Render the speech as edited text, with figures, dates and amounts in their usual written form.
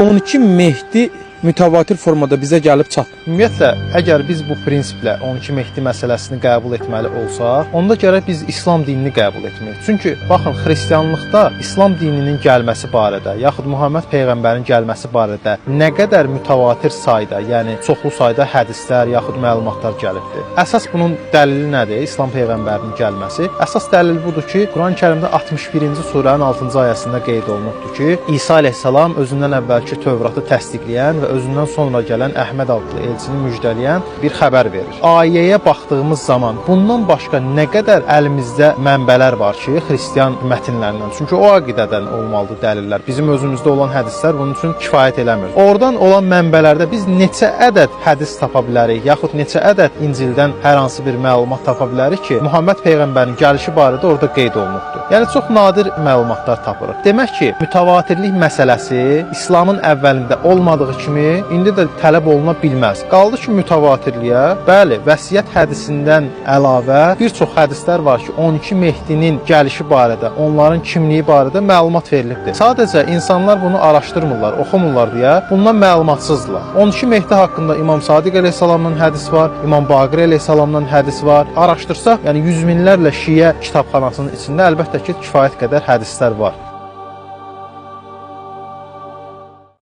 12 Mehdi mütəvatir formada bizə gəlib çatdı. Ümumiyyətlə, əgər biz bu prinsiplə 12 Mehdi məsələsini qəbul etməli olsaq, onda gərək biz İslam dinini qəbul etməliyik. Çünki baxın, xristianlıqda İslam dininin gəlməsi barədə, yaxud Muhammed peyğəmbərin gəlməsi barədə nə qədər mütəvatir sayda, yəni çoxlu sayda hədislər yaxud məlumatlar gəlibdir. Əsas bunun dəlili nədir? İslam peyğəmbərinin gəlməsi. Əsas dəlil budur ki, Quran-Kərimdə 61-ci surənin 6-cı ayəsində qeyd olunubdur ki, İsa əleyhissalam özündən əvvəlki Tövratı təsdiqləyən və özündən sonra gələn Əhməd adlı elçini müjdələyən bir xəbər verir. Ayəyə baxdığımız zaman bundan başqa nə qədər əlimizdə mənbələr var ki, xristian mətnlərindən. Çünki o əqidədən olmalıdır dəlillər. Bizim özümüzdə olan hədislər bunun üçün kifayət eləmir. Oradan olan mənbələrdə biz neçə ədəd hədis tapa bilərik, yaxud neçə ədəd İncildən hər hansı bir məlumat tapa bilərik ki, Muhammed peyğəmbərin gəlişi barədə orada qeyd olunubdur. Yəni çox nadir məlumatlar tapırıq. Demək ki, mütəvatirlik məsələsi İslamın əvvəlində olmadığı kimi indi də tələb oluna bilməz. Qaldı ki, mütəvatirliyə, bəli, vəsiyyət hədisindən əlavə bir çox hədislər var ki, 12 Mehdinin gəlişi barədə, onların kimliyi barədə məlumat verilibdir. Sadəcə insanlar bunu araşdırmırlar, oxumurlar deyə bundan məlumatsızdırlar. 12 Mehdi haqqında İmam Sadiq əleyhissalamdan hədis var, İmam Baqir əleyhissalamdan hədis var. Araşdırsaq, yəni yüz minlərlə şiə kitabxanasının içində əlbəttə ki, kifayət qədər hədislər var.